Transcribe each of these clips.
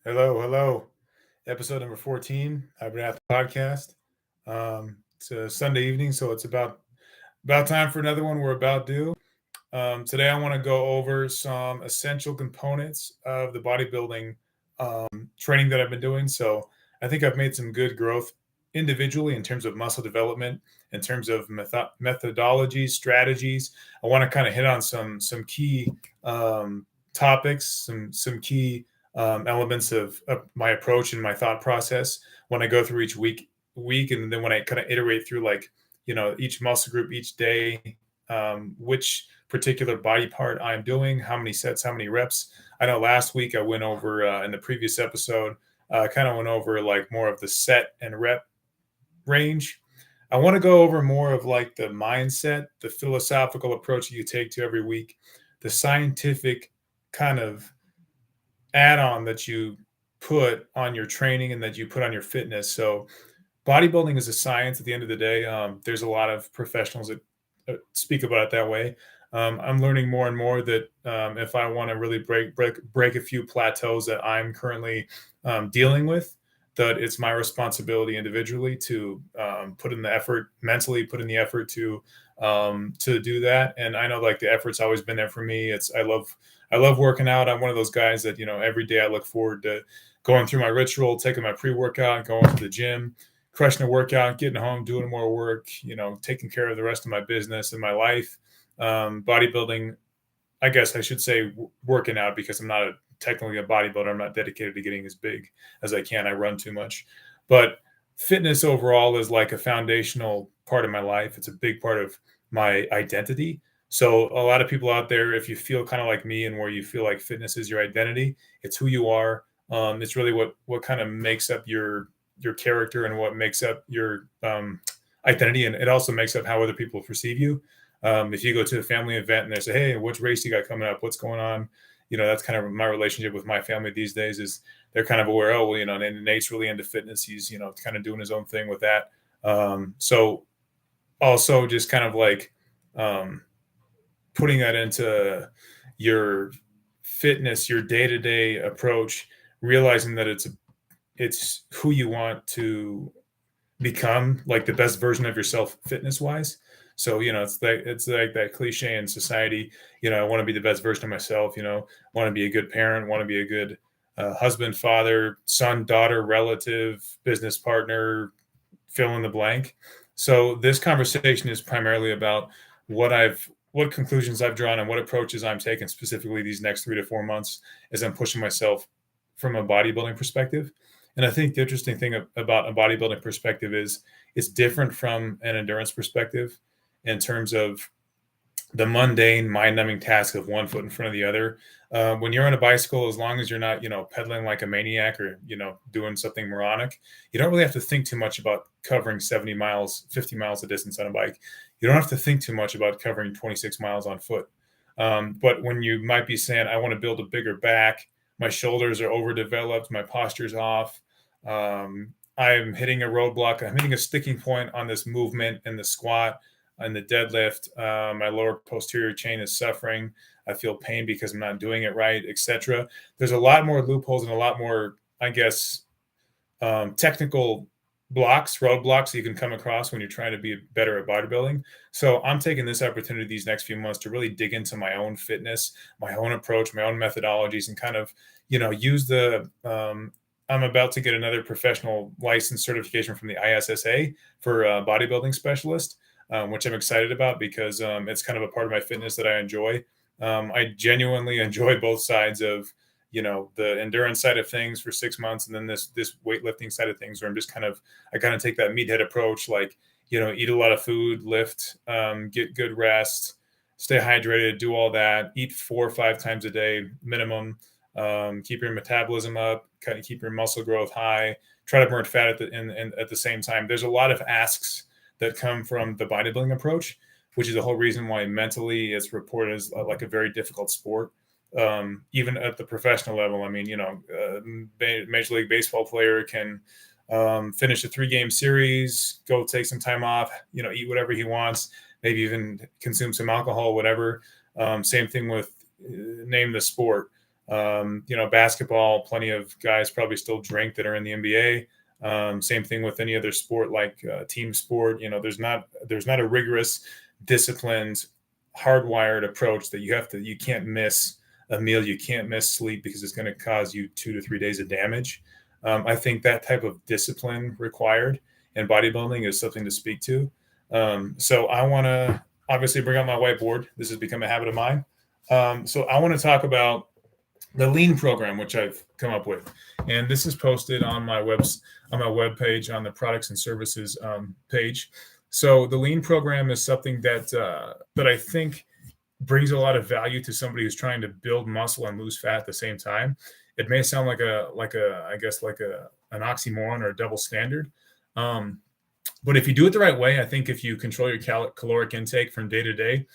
Hello, hello. Episode number 14, I've been at the podcast. It's a Sunday evening, so it's about time for another one. We're about due. Today, I want to go over some essential components of the bodybuilding training that I've been doing. So, I think I've made some good growth individually in terms of muscle development, in terms of methodologies, strategies. I want to kind of hit on some key topics, some key elements of my approach and my thought process when I go through each week, and then when I kind of iterate through each muscle group each day, which particular body part I'm doing, how many sets, how many reps. I know last week I went over in the previous episode, kind of went over like more of the set and rep range. I want to go over more of like the mindset, the philosophical approach that you take to every week, the scientific kind of add-on that you put on your training and that you put on your fitness. So bodybuilding is a science at the end of the day. There's a lot of professionals that speak about it that way. I'm learning more and more that if I want to really break a few plateaus that I'm currently dealing with, that it's my responsibility individually to put in the effort mentally, put in the effort to do that. And I know like the effort's always been there for me. I love working out. I'm one of those guys that every day I look forward to going through my ritual, taking my pre-workout, going to the gym, crushing a workout, getting home, doing more work, taking care of the rest of my business and my life. Bodybuilding, I guess I should say working out, because I'm not technically a bodybuilder. I'm not dedicated to getting as big as I can. I run too much. But fitness overall is like a foundational part of my life. It's a big part of my identity. So a lot of people out there, if you feel kind of like me and where you feel like fitness is your identity, it's who you are. It's really what kind of makes up your character and what makes up your identity, and it also makes up how other people perceive you. If you go to a family event and they say, "Hey, which race you got coming up? What's going on?" That's kind of my relationship with my family these days. Is they're kind of aware, oh, well, and Nate's really into fitness. He's kind of doing his own thing with that. So also just kind of like um, putting that into your fitness, your day to day approach, realizing that it's who you want to become, like the best version of yourself fitness wise. So it's like that cliche in society. I want to be the best version of myself. Want to be a good parent, want to be a good husband, father, son, daughter, relative, business partner, fill in the blank. So this conversation is primarily about what conclusions I've drawn and what approaches I'm taking specifically these next 3 to 4 months as I'm pushing myself from a bodybuilding perspective. And I think the interesting thing about a bodybuilding perspective is it's different from an endurance perspective in terms of the mundane, mind-numbing task of one foot in front of the other. When you're on a bicycle, as long as you're not, pedaling like a maniac or, doing something moronic, you don't really have to think too much about covering 70 miles, 50 miles of distance on a bike. You don't have to think too much about covering 26 miles on foot. But when you might be saying, I want to build a bigger back, my shoulders are overdeveloped, my posture's off, I'm hitting a roadblock, I'm hitting a sticking point on this movement in the squat, in the deadlift, my lower posterior chain is suffering. I feel pain because I'm not doing it right, etc. There's a lot more loopholes and a lot more, I guess, technical roadblocks that you can come across when you're trying to be better at bodybuilding. So I'm taking this opportunity these next few months to really dig into my own fitness, my own approach, my own methodologies, and kind of, use I'm about to get another professional license certification from the ISSA for a bodybuilding specialist, which I'm excited about because it's kind of a part of my fitness that I enjoy. I genuinely enjoy both sides of, the endurance side of things for 6 months, and then this weightlifting side of things, where I kind of take that meathead approach, like, eat a lot of food, lift, get good rest, stay hydrated, do all that, eat 4 or 5 times a day minimum, keep your metabolism up, kind of keep your muscle growth high, try to burn fat at the same time. There's a lot of asks that come from the bodybuilding approach, which is the whole reason why mentally it's reported as like a very difficult sport. Even at the professional level, I mean, Major League Baseball player can finish a 3-game series, go take some time off, eat whatever he wants, maybe even consume some alcohol, whatever. Same thing with name the sport. Basketball, plenty of guys probably still drink that are in the NBA. Same thing with any other sport like team sport. There's not a rigorous, disciplined, hardwired approach that you can't miss a meal, you can't miss sleep because it's going to cause you 2 to 3 days of damage. I think that type of discipline required in bodybuilding is something to speak to. So I want to obviously bring out my whiteboard. This has become a habit of mine. So I want to talk about the lean program, which I've come up with, and this is posted on my web page on the products and services page. So the lean program is something that I think brings a lot of value to somebody who's trying to build muscle and lose fat at the same time. It may sound like an oxymoron or a double standard. But if you do it the right way, I think if you control your caloric intake from day to day,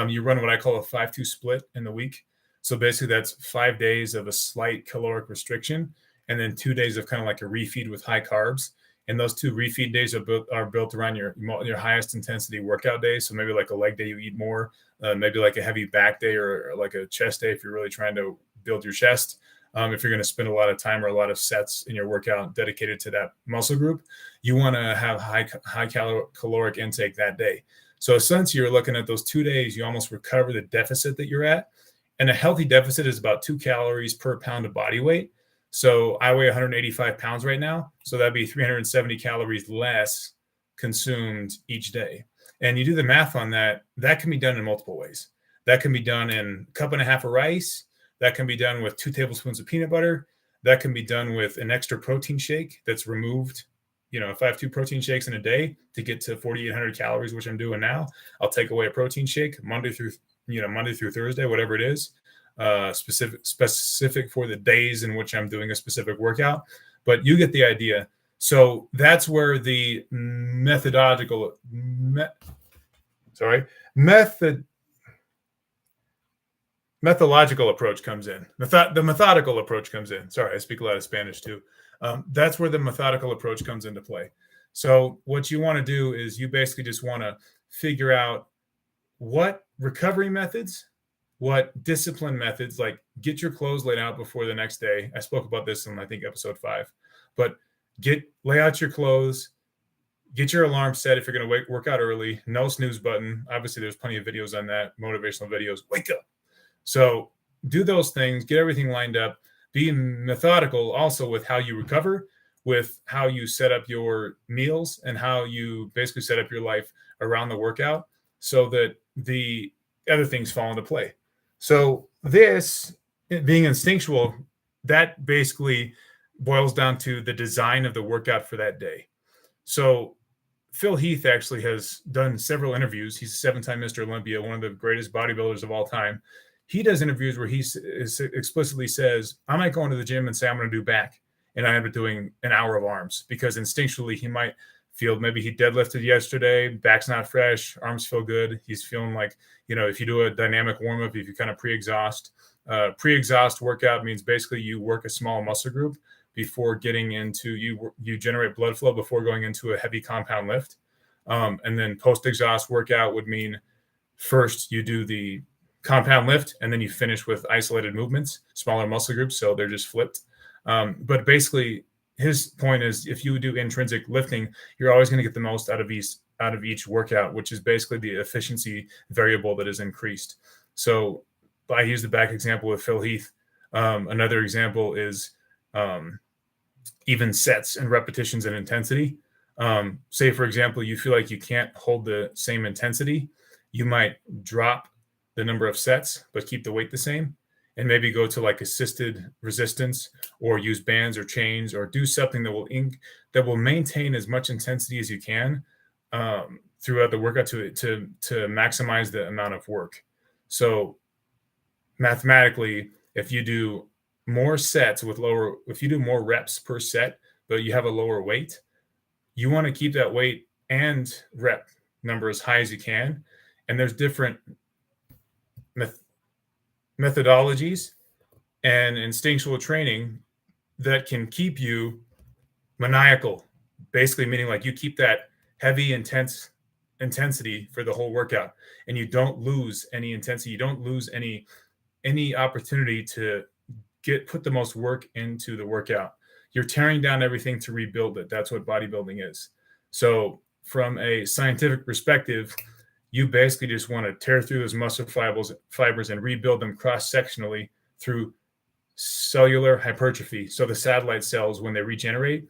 you run what I call a 5-2 split in the week. So basically that's 5 days of a slight caloric restriction and then 2 days of kind of like a refeed with high carbs. And those 2 refeed days are built around your highest intensity workout days. So maybe like a leg day, you eat more, maybe like a heavy back day or like a chest day if you're really trying to build your chest. If you're going to spend a lot of time or a lot of sets in your workout dedicated to that muscle group, you want to have high caloric intake that day. So since you're looking at those 2 days, you almost recover the deficit that you're at. And a healthy deficit is about 2 calories per pound of body weight. So I weigh 185 pounds right now. So that'd be 370 calories less consumed each day. And you do the math on that, that can be done in multiple ways. That can be done in a cup and a half of rice. That can be done with 2 tablespoons of peanut butter. That can be done with an extra protein shake that's removed. If I have 2 protein shakes in a day to get to 4,800 calories, which I'm doing now, I'll take away a protein shake Monday through Thursday, whatever it is, specific for the days in which I'm doing a specific workout. But you get the idea. So that's where the methodological approach comes in. The methodical approach comes in. Sorry, I speak a lot of Spanish too. That's where the methodical approach comes into play. So what you want to do is you basically just want to figure out what recovery methods, what discipline methods, like get your clothes laid out before the next day. I spoke about this in, I think, episode 5. But lay out your clothes, get your alarm set if you're going to work out early, no snooze button. Obviously, there's plenty of videos on that, motivational videos. Wake up. So do those things, get everything lined up, be methodical also with how you recover, with how you set up your meals and how you basically set up your life around the workout so that the other things fall into play. So this being instinctual, that basically boils down to the design of the workout for that day. So Phil Heath actually has done several interviews. He's a 7-time Mr. Olympia, one of the greatest bodybuilders of all time. He does interviews where he explicitly says, I might go into the gym and say, I'm going to do back. And I end up doing an hour of arms because instinctually he might feel maybe he deadlifted yesterday, back's not fresh, arms feel good. He's feeling like, if you do a dynamic warm-up, if you kind of pre-exhaust workout means basically you work a small muscle group before getting into, you generate blood flow before going into a heavy compound lift. And then post-exhaust workout would mean first you do the compound lift and then you finish with isolated movements, smaller muscle groups. So they're just flipped. But basically his point is if you do intrinsic lifting, you're always going to get the most out of each workout, which is basically the efficiency variable that is increased. So I use the back example with Phil Heath. Another example is even sets and repetitions and intensity. Say, for example, you feel like you can't hold the same intensity. You might drop the number of sets, but keep the weight the same, and maybe go to like assisted resistance or use bands or chains or do something that will maintain as much intensity as you can throughout the workout to maximize the amount of work. So mathematically, if you do more sets if you do more reps per set, but you have a lower weight, you want to keep that weight and rep number as high as you can. And there's different methodologies and instinctual training that can keep you maniacal, basically meaning like you keep that heavy, intense intensity for the whole workout and you don't lose any intensity. You don't lose any opportunity to put the most work into the workout. You're tearing down everything to rebuild it. That's what bodybuilding is. So from a scientific perspective, you basically just want to tear through those muscle fibers and rebuild them cross-sectionally through cellular hypertrophy. So the satellite cells, when they regenerate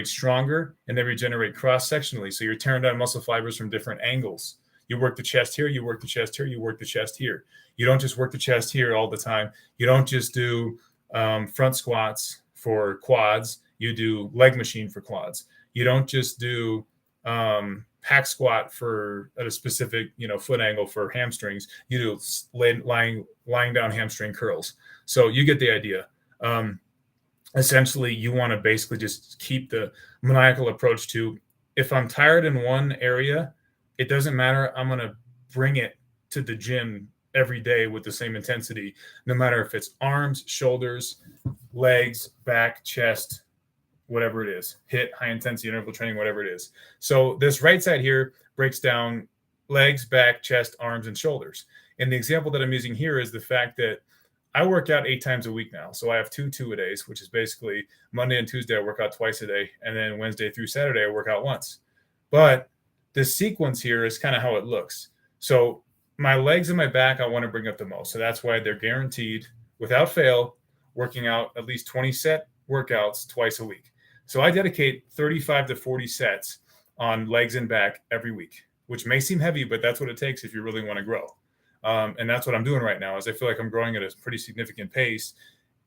stronger and they regenerate cross-sectionally. So you're tearing down muscle fibers from different angles. You work the chest here, you work the chest here, you work the chest here. You don't just work the chest here all the time. You don't just do front squats for quads. You do leg machine for quads. You don't just do hack squat for at a specific, foot angle for hamstrings. You do lying down hamstring curls. So you get the idea. Essentially, you want to basically just keep the maniacal approach to, if I'm tired in one area, it doesn't matter. I'm going to bring it to the gym every day with the same intensity, no matter if it's arms, shoulders, legs, back, chest, whatever it is, HIIT, high intensity interval training, whatever it is. So this right side here breaks down legs, back, chest, arms, and shoulders. And the example that I'm using here is the fact that I work out 8 times a week now. So I have 2 two-a-days, which is basically Monday and Tuesday, I work out twice a day. And then Wednesday through Saturday, I work out once. But the sequence here is kind of how it looks. So my legs and my back, I want to bring up the most. So that's why they're guaranteed, without fail, working out at least 20 set workouts twice a week. So I dedicate 35 to 40 sets on legs and back every week, which may seem heavy, but that's what it takes if you really want to grow. And that's what I'm doing right now, is I feel like I'm growing at a pretty significant pace,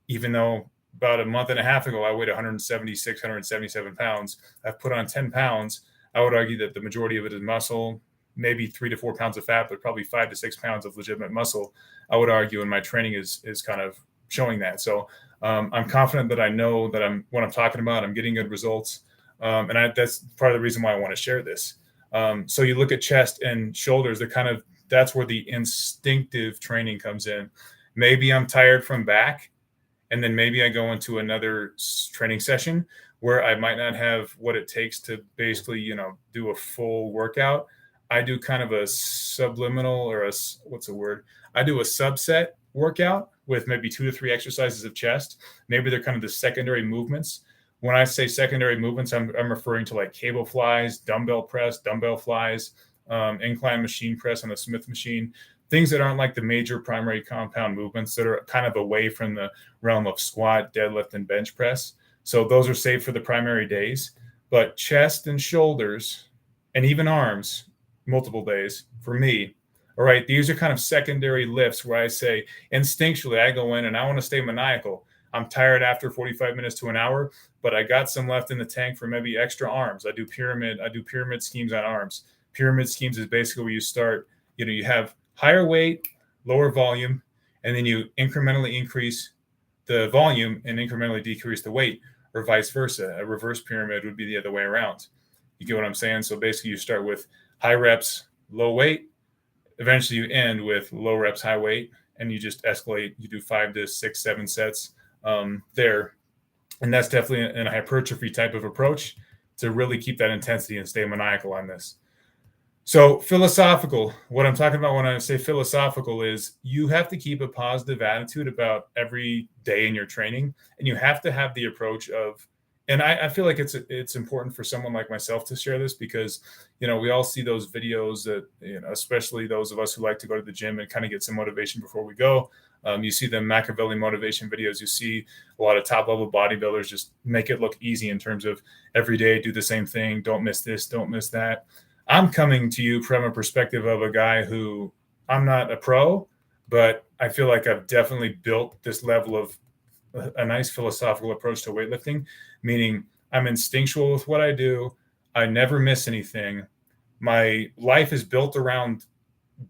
even though about a month and a half ago, I weighed 176, 177 pounds. I've put on 10 pounds. I would argue that the majority of it is muscle, maybe 3 to 4 pounds of fat, but probably 5 to 6 pounds of legitimate muscle, I would argue, and my training is kind of showing that. So I'm confident that I know that what I'm talking about. I'm getting good results. And that's part of the reason why I want to share this. So you look at chest and shoulders, that's where the instinctive training comes in. Maybe I'm tired from back, and then maybe I go into another training session where I might not have what it takes to basically, do a full workout. I do kind of a subliminal, or I do a subset workout with maybe 2 to 3 exercises of chest. Maybe they're kind of the secondary movements. When I say secondary movements, I'm referring to like cable flies, dumbbell press, dumbbell flies, incline machine press on the Smith machine, things that aren't like the major primary compound movements that are kind of away from the realm of squat, deadlift, and bench press. So those are saved for the primary days. But chest and shoulders, and even arms, multiple days for me. All right, these are kind of secondary lifts where I say instinctually I go in and I want to stay maniacal. I'm tired after 45 minutes to an hour, but I got some left in the tank for maybe extra arms. I do pyramid schemes on arms. Pyramid schemes is basically where you start, you have higher weight, lower volume, and then you incrementally increase the volume and incrementally decrease the weight, or vice versa. A reverse pyramid would be the other way around. You get what I'm saying? So basically you start with high reps, low weight. Eventually you end with low reps, high weight, and you just escalate. You do 5 to 6, 7 sets there. And that's definitely an hypertrophy type of approach to really keep that intensity and stay maniacal on this. So philosophical, what I'm talking about when I say philosophical is you have to keep a positive attitude about every day in your training, and you have to have the approach of, and I feel like it's important for someone like myself to share this because, we all see those videos that, especially those of us who like to go to the gym and kind of get some motivation before we go. You see the Machiavelli motivation videos. You see a lot of top level bodybuilders just make it look easy in terms of every day, do the same thing. Don't miss this, don't miss that. I'm coming to you from a perspective of a guy who, I'm not a pro, but I feel like I've definitely built this level of a nice philosophical approach to weightlifting, meaning I'm instinctual with what I do. I never miss anything. My life is built around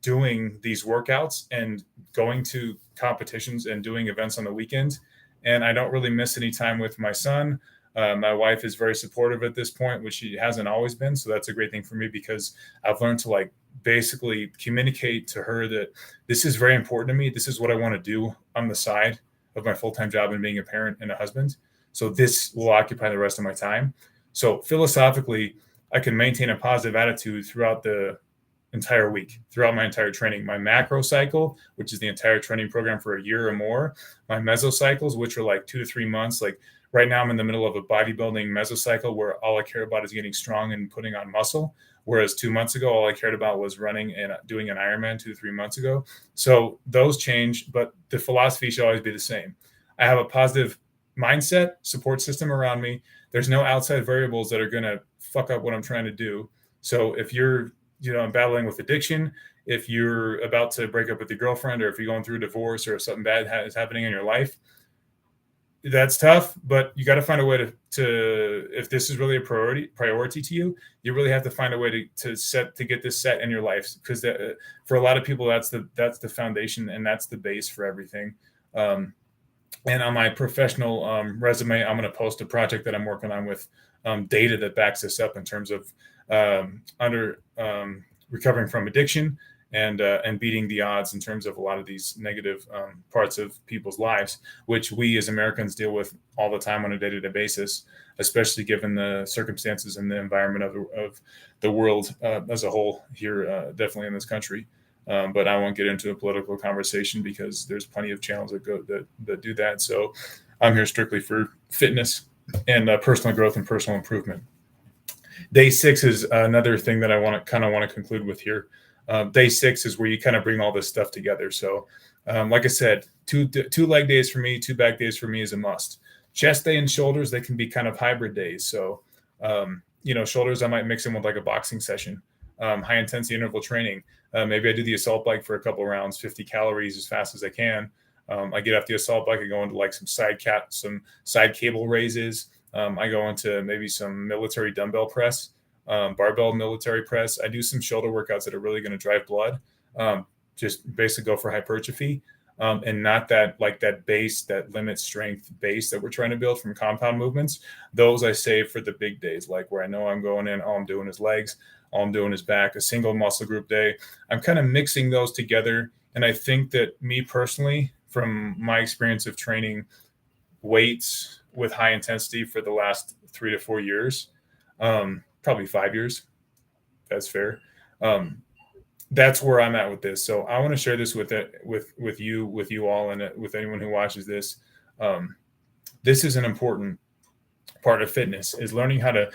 doing these workouts and going to competitions and doing events on the weekends. And I don't really miss any time with my son. My wife is very supportive at this point, which she hasn't always been. So that's a great thing for me because I've learned to basically communicate to her that this is very important to me. This is what I want to do on the side of my full-time job and being a parent and a husband. So this will occupy the rest of my time. So philosophically, I can maintain a positive attitude throughout the entire week, throughout my entire training. My macro cycle, which is the entire training program for a year or more. My mesocycles, which are like 2 to 3 months. Like right now, I'm in the middle of a bodybuilding mesocycle where all I care about is getting strong and putting on muscle. Whereas 2 months ago, all I cared about was running and doing an Ironman 2 to 3 months ago. So those change, but the philosophy should always be the same. I have a positive mindset, support system around me. There's no outside variables that are going to fuck up what I'm trying to do. So if you're, battling with addiction, if you're about to break up with your girlfriend, or if you're going through a divorce, or if something bad is happening in your life, that's tough, but you got to find a way to if this is really a priority to you, you really have to find a way to get this set in your life, because for a lot of people, that's the foundation, and that's the base for everything. And on my professional resume, I'm going to post a project that I'm working on with data that backs this up in terms of recovering from addiction and beating the odds in terms of a lot of these negative parts of people's lives, which we as Americans deal with all the time on a day-to-day basis, especially given the circumstances and the environment of the world as a whole here, definitely in this country. But I won't get into a political conversation because there's plenty of channels that do that. So I'm here strictly for fitness and personal growth and personal improvement. Day 6 is another thing that I want to conclude with here. Day 6 is where you kind of bring all this stuff together. So like I said, two leg days for me, 2 back days for me is a must. Chest day and shoulders, they can be kind of hybrid days. So, shoulders, I might mix in with like a boxing session, high intensity interval training. Maybe I do the assault bike for a couple of rounds, 50 calories as fast as I can. I get off the assault bike, I go into like some side cable raises. I go into maybe some military dumbbell press, barbell military press. I do some shoulder workouts that are really going to drive blood. Just basically go for hypertrophy, and not that base, that limit strength base that we're trying to build from compound movements. Those I save for the big days, like where I know I'm going in, all I'm doing is legs, all I'm doing is back, a single muscle group day. I'm kind of mixing those together. And I think that me personally, from my experience of training weights with high intensity for the last 3 to 4 years, probably 5 years, that's fair. That's where I'm at with this. So I want to share this with you all, and with anyone who watches this. This is an important part of fitness, is learning how to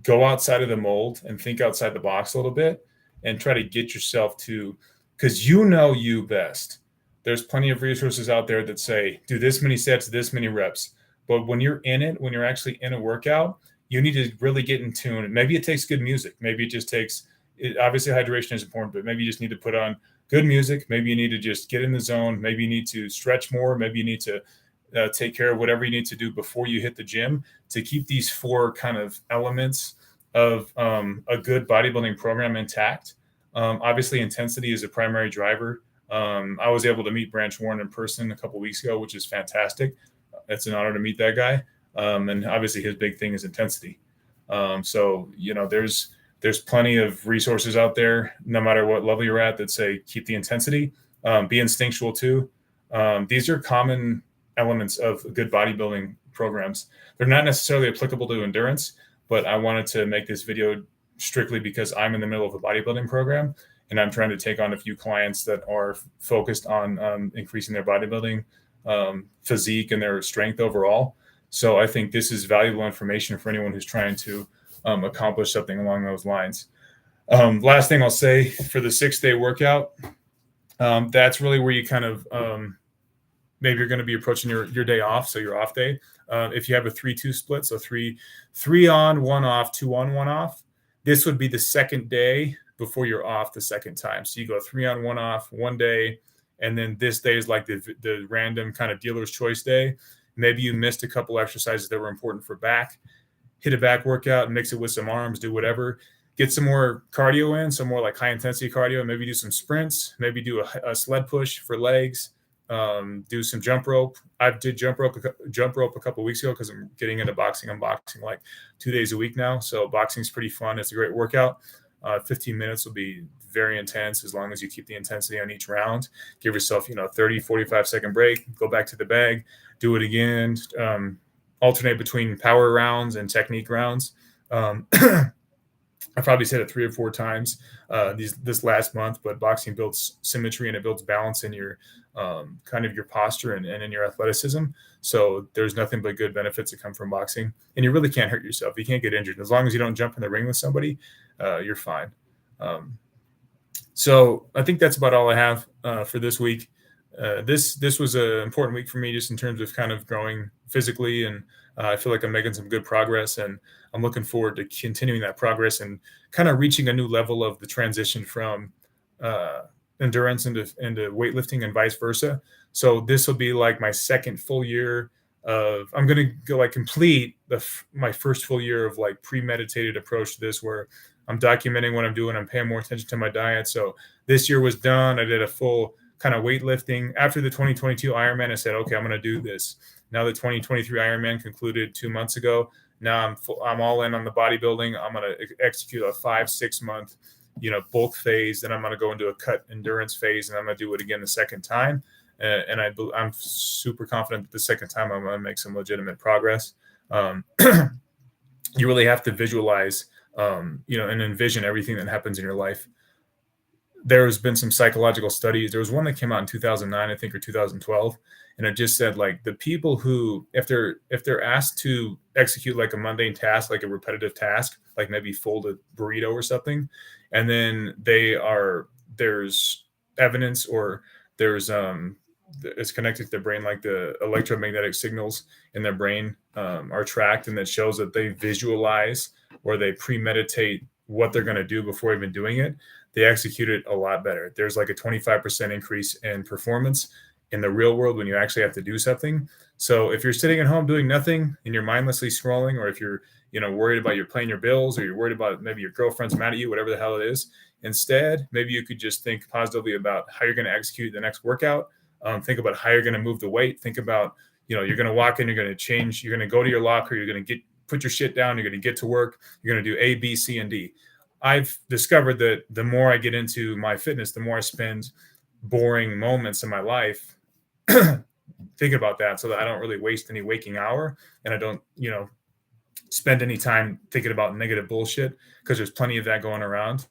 go outside of the mold and think outside the box a little bit, and try to get yourself to, because you best. There's plenty of resources out there that say, do this many sets, this many reps. But when you're in it, when you're actually in a workout, you need to really get in tune. Maybe it takes good music. Maybe it just takes, obviously hydration is important, but maybe you just need to put on good music. Maybe you need to just get in the zone. Maybe you need to stretch more. Maybe you need to take care of whatever you need to do before you hit the gym to keep these 4 kind of elements of a good bodybuilding program intact. Obviously, intensity is a primary driver. I was able to meet Branch Warren in person a couple of weeks ago, which is fantastic. It's an honor to meet that guy. And obviously his big thing is intensity. So, there's plenty of resources out there, no matter what level you're at, that say, keep the intensity, be instinctual too. These are common elements of good bodybuilding programs. They're not necessarily applicable to endurance, but I wanted to make this video strictly because I'm in the middle of a bodybuilding program, and I'm trying to take on a few clients that are focused on increasing their bodybuilding physique and their strength overall. So I think this is valuable information for anyone who's trying to accomplish something along those lines. Last thing I'll say, for the 6-day workout, that's really where you kind of maybe you're going to be approaching your day off, so your off day. If you have a 3-2 split, so three on, 1 off, 2 on, 1 off, this would be the second day before you're off the second time. So you go 3 on, 1 off, 1 day, and then this day is like the random kind of dealer's choice day. Maybe you missed a couple exercises that were important for back. Hit a back workout, mix it with some arms, do whatever. Get some more cardio in, some more like high intensity cardio. Maybe do some sprints. Maybe do a sled push for legs. Do some jump rope. I did jump rope a couple of weeks ago because I'm getting into boxing. I'm boxing like 2 days a week now. So boxing is pretty fun. It's a great workout. 15 minutes will be very intense as long as you keep the intensity on each round. Give yourself, 30, 45 second break, go back to the bag, do it again, alternate between power rounds and technique rounds. I've probably said it 3 or 4 times this last month, but boxing builds symmetry and it builds balance in your kind of your posture and in your athleticism. So there's nothing but good benefits that come from boxing, and you really can't hurt yourself. You can't get injured as long as you don't jump in the ring with somebody. You're fine. So I think that's about all I have for this week. This was an important week for me just in terms of kind of growing physically, and I feel like I'm making some good progress, and I'm looking forward to continuing that progress and kind of reaching a new level of the transition from endurance into weightlifting and vice versa. So this will be like my second full year of, I'm going to go like complete my first full year of like premeditated approach to this, where I'm documenting what I'm doing. I'm paying more attention to my diet. So this year was done. I did a full kind of weightlifting. After the 2022 Ironman, I said, okay, I'm going to do this. Now the 2023 Ironman concluded 2 months ago. Now I'm all in on the bodybuilding. I'm going to execute a 5-6 month, bulk phase. Then I'm going to go into a cut endurance phase, and I'm going to do it again the second time. And I'm super confident that the second time I'm going to make some legitimate progress. You really have to visualize, and envision everything that happens in your life. There's been some psychological studies. There was one that came out in 2009, I think, or 2012. And it just said like the people who, if they're asked to execute like a mundane task, like a repetitive task, like maybe fold a burrito or something, and then there's evidence, or there's it's connected to their brain, like the electromagnetic signals in their brain are tracked, and that shows that they visualize or they premeditate what they're going to do before even doing it. They execute it a lot better. There's like a 25% increase in performance in the real world when you actually have to do something. So if you're sitting at home doing nothing and you're mindlessly scrolling, or if you're worried about you're paying your bills, or you're worried about maybe your girlfriend's mad at you, whatever the hell it is, instead maybe you could just think positively about how you're going to execute the next workout. Think about how you're going to move the weight. Think about, you're going to walk in, you're going to change, you're going to go to your locker, you're going to put your shit down, you're going to get to work, you're going to do A, B, C, and D. I've discovered that the more I get into my fitness, the more I spend boring moments in my life thinking about that, so that I don't really waste any waking hour, and I don't, spend any time thinking about negative bullshit, because there's plenty of that going around.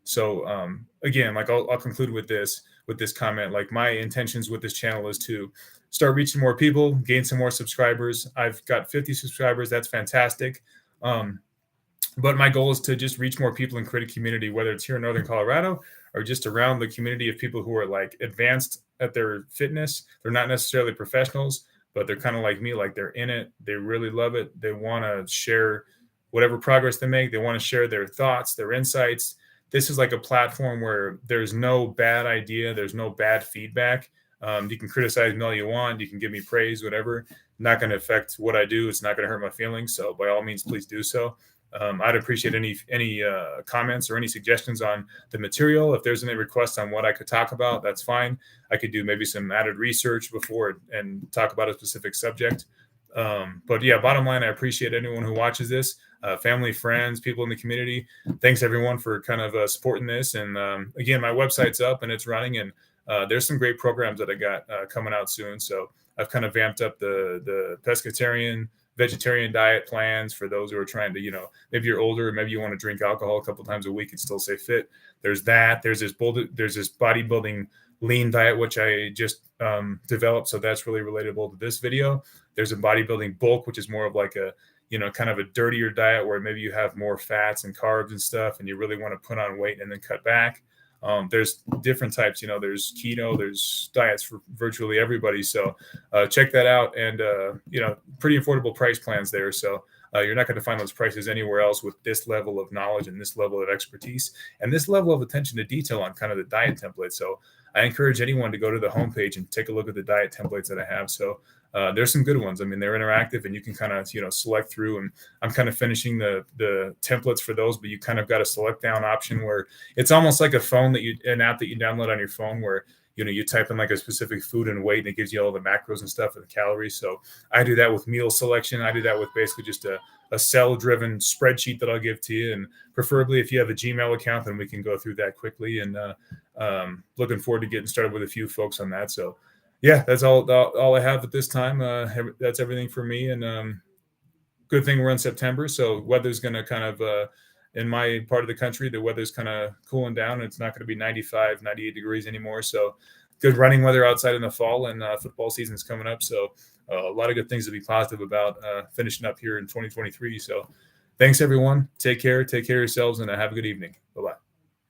So again, like I'll conclude with this comment. Like, my intentions with this channel is to start reaching more people, gain some more subscribers. I've got 50 subscribers. That's fantastic. But my goal is to just reach more people and create a community, whether it's here in Northern Colorado or just around the community of people who are like advanced at their fitness. They're not necessarily professionals, but they're kind of like me, like they're in it. They really love it. They want to share whatever progress they make. They want to share their thoughts, their insights. This is like a platform where there's no bad idea. There's no bad feedback. You can criticize me all you want. You can give me praise, whatever. Not going to affect what I do. It's not going to hurt my feelings. So by all means, please do so. I'd appreciate any comments or any suggestions on the material. If there's any requests on what I could talk about, that's fine. I could do maybe some added research before and talk about a specific subject. But yeah, bottom line, I appreciate anyone who watches this, family, friends, people in the community. Thanks everyone for kind of supporting this. And again, my website's up and it's running, and there's some great programs that I got coming out soon. So I've kind of vamped up the pescatarian, vegetarian diet plans for those who are trying to, maybe you're older, maybe you want to drink alcohol a couple times a week and still stay fit. There's that. There's this bodybuilding lean diet, which I just developed. So that's really relatable to this video. There's a bodybuilding bulk, which is more of like a, kind of a dirtier diet where maybe you have more fats and carbs and stuff, and you really want to put on weight and then cut back. There's different types, there's keto, there's diets for virtually everybody. So check that out. And, pretty affordable price plans there. So you're not going to find those prices anywhere else with this level of knowledge and this level of expertise and this level of attention to detail on kind of the diet template. So I encourage anyone to go to the homepage and take a look at the diet templates that I have. So there's some good ones. I mean, they're interactive and you can kind of, select through, and I'm kind of finishing the templates for those, but you kind of got a select down option where it's almost like an app that you download on your phone where, you type in like a specific food and weight and it gives you all the macros and stuff and the calories. So I do that with meal selection. I do that with basically just a cell driven spreadsheet that I'll give to you. And preferably if you have a Gmail account, then we can go through that quickly, and looking forward to getting started with a few folks on that. So yeah, that's all I have at this time. That's everything for me. And good thing we're in September, so weather's going to kind of in my part of the country, the weather's kind of cooling down. It's not going to be 95, 98 degrees anymore. So good running weather outside in the fall, and football season's coming up. So a lot of good things to be positive about finishing up here in 2023. So thanks, everyone. Take care of yourselves, and have a good evening. Bye-bye.